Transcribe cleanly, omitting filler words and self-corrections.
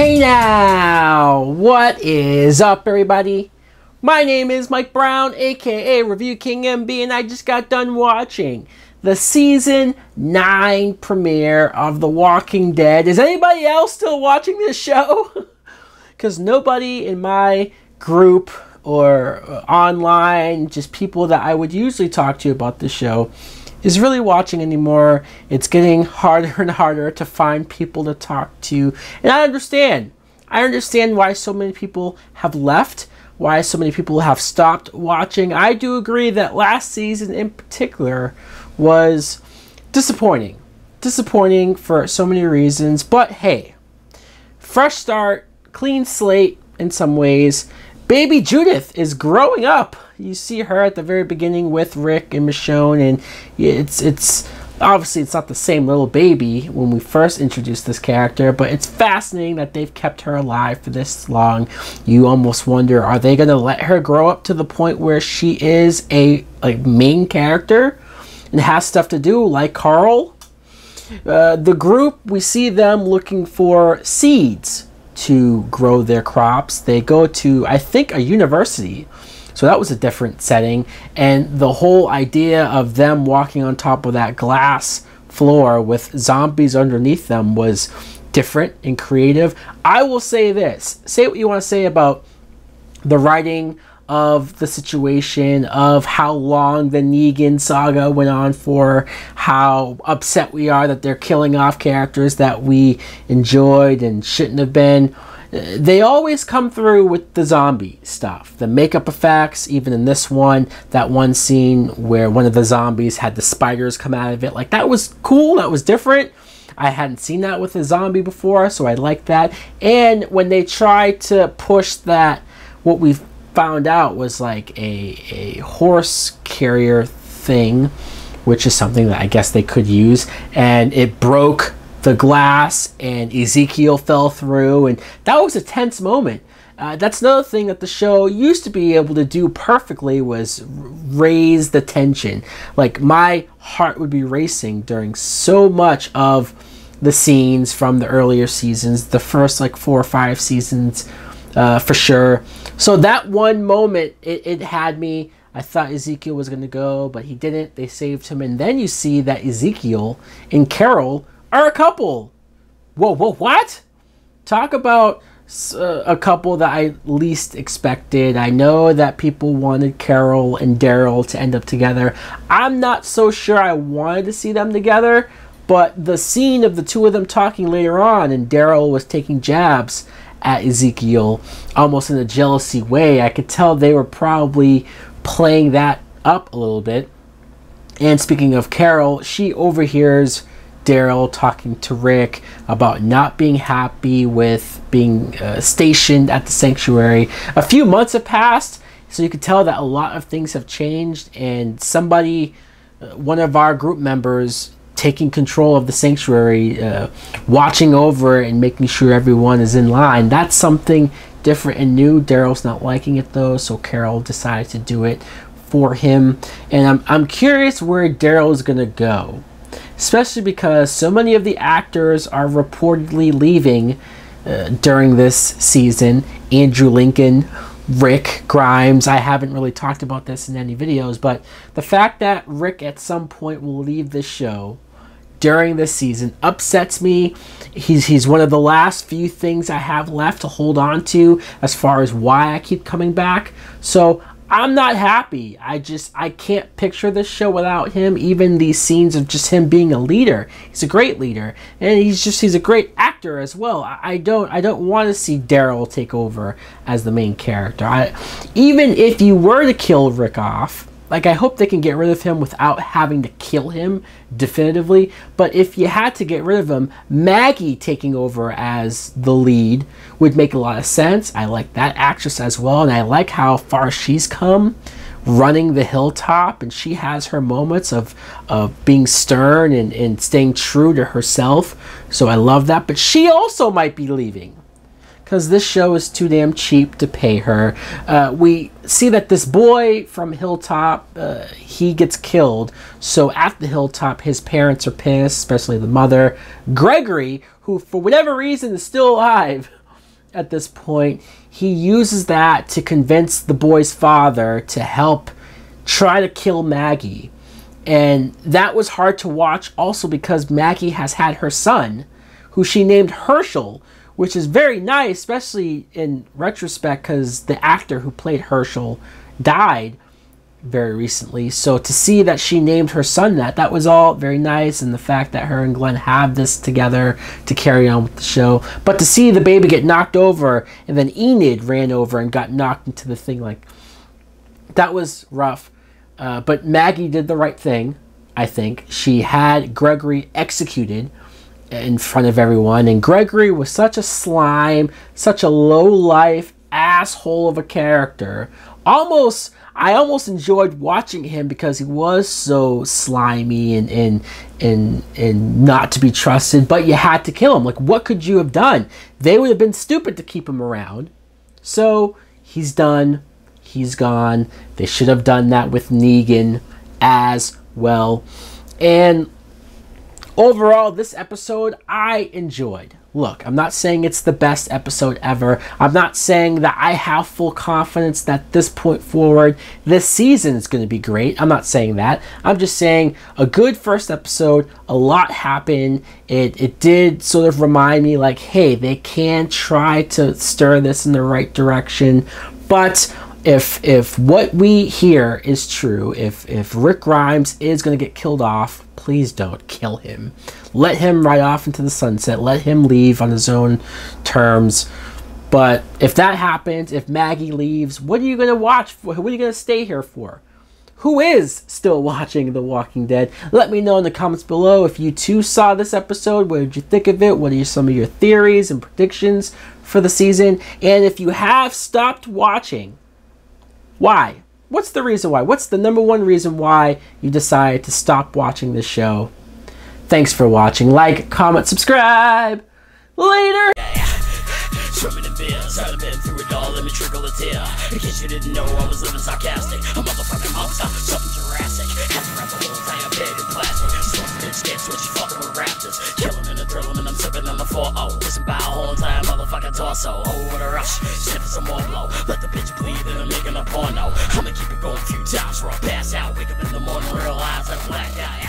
Hey now, what is up everybody? My name is Mike Brown, aka ReviewKingMB, and I just got done watching the Season 9 premiere of The Walking Dead. Is anybody else still watching this show? Because nobody in my group or online, just people that I would usually talk to about the show, is really watching anymore. It's getting harder and harder to find people to talk to, and I understand why so many people have left, why so many people have stopped watching. I do agree that last season in particular was disappointing for so many reasons, but hey, fresh start, clean slate in some ways. Baby Judith is growing up. You see her at the very beginning with Rick and Michonne, and it's obviously it's not the same little baby when we first introduced this character, but it's fascinating that they've kept her alive for this long. You almost wonder, are they going to let her grow up to the point where she is a main character and has stuff to do like Carl? The group, we see them looking for seeds to grow their crops. They go to, I think, a university, so that was a different setting, and the whole idea of them walking on top of that glass floor with zombies underneath them was different and creative. I will say this, say what you want to say about the writing of the situation, of how long the Negan saga went on for, how upset we are that they're killing off characters that we enjoyed and shouldn't have been. They always come through with the zombie stuff, the makeup effects. Even in this one, that one scene where one of the zombies had the spiders come out of it, like, that was cool, that was different. I hadn't seen that with a zombie before, so I liked that. And when they tried to push that, what we found out was like a horse carrier thing, which is something that I guess they could use, and it broke the glass and Ezekiel fell through, and that was a tense moment. That's another thing that the show used to be able to do perfectly, was raise the tension. Like, my heart would be racing during so much of the scenes from the earlier seasons, the first like 4 or 5 seasons for sure. So that one moment, it had me. I thought Ezekiel was going to go, but he didn't. They saved him. And then you see that Ezekiel and Carol are a couple. Whoa, what? Talk about a couple that I least expected. I know that people wanted Carol and Daryl to end up together. I'm not so sure I wanted to see them together, but the scene of the two of them talking later on, and Daryl was taking jabs at Ezekiel almost in a jealousy way, I could tell they were probably playing that up a little bit. And speaking of Carol, she overhears Daryl talking to Rick about not being happy with being stationed at the sanctuary. A few months have passed, so you could tell that a lot of things have changed, and somebody, one of our group members, taking control of the sanctuary, watching over and making sure everyone is in line. That's something different and new. Daryl's not liking it though, so Carol decided to do it for him. And I'm curious where Daryl is gonna go, especially because so many of the actors are reportedly leaving during this season. Andrew Lincoln, Rick Grimes. I haven't really talked about this in any videos, but the fact that Rick at some point will leave this show during this season upsets me. He's one of the last few things I have left to hold on to as far as why I keep coming back. So I'm not happy. I can't picture this show without him. Even these scenes of just him being a leader. He's a great leader, and he's a great actor as well. I don't want to see Daryl take over as the main character. Even if you were to kill Rick off, like, I hope they can get rid of him without having to kill him definitively. But if you had to get rid of him, Maggie taking over as the lead would make a lot of sense. I like that actress as well, and I like how far she's come running the hilltop, and she has her moments of being stern and staying true to herself. So I love that. But she also might be leaving, because this show is too damn cheap to pay her. We see that this boy from Hilltop, he gets killed. So at the Hilltop, his parents are pissed, especially the mother. Gregory, who for whatever reason is still alive, at this point, he uses that to convince the boy's father to help try to kill Maggie. And that was hard to watch also because Maggie has had her son, who she named Herschel, which is very nice, especially in retrospect because the actor who played Herschel died very recently. So to see that she named her son that was all very nice, and the fact that her and Glenn have this together to carry on with the show. But to see the baby get knocked over and then Enid ran over and got knocked into the thing, like, that was rough. But Maggie did the right thing, I think. She had Gregory executed in front of everyone, and Gregory was such a slime, such a low-life asshole of a character. I almost enjoyed watching him because he was so slimy and not to be trusted, but you had to kill him. Like, what could you have done? They would have been stupid to keep him around. So he's done. He's gone. They should have done that with Negan as well. And overall, this episode I enjoyed. Look, I'm not saying it's the best episode ever. I'm not saying that I have full confidence that this point forward, this season is going to be great. I'm not saying that. I'm just saying a good first episode, a lot happened. It did sort of remind me like, hey, they can try to stir this in the right direction. But if what we hear is true, if Rick Grimes is going to get killed off, please don't kill him. Let him ride off into the sunset. Let him leave on his own terms. But if that happens, if Maggie leaves, what are you going to watch for? What are you going to stay here for? Who is still watching The Walking Dead? Let me know in the comments below if you too saw this episode. What did you think of it? What are some of your theories and predictions for the season? And if you have stopped watching, why? What's the reason why? What's the number one reason why you decided to stop watching this show? Thanks for watching. Like, comment, subscribe. Later! Swimming in beers, I've been through it all, let me trickle a tear. In case you didn't know, I was living sarcastic. A motherfucking monster, something Jurassic. Had to wrap the whole entire bed in plastic. Smoking bitch scared switch, fucking with raptors. Killing and a drilling, and I'm sipping on the 4-0. Listen by a whole entire motherfucking torso. Oh, what a rush, sniffing some more blow. Let the bitch bleed, and I'm making a porno. I'ma keep it going a few times before I pass out. Wake up in the morning, realize I blacked out.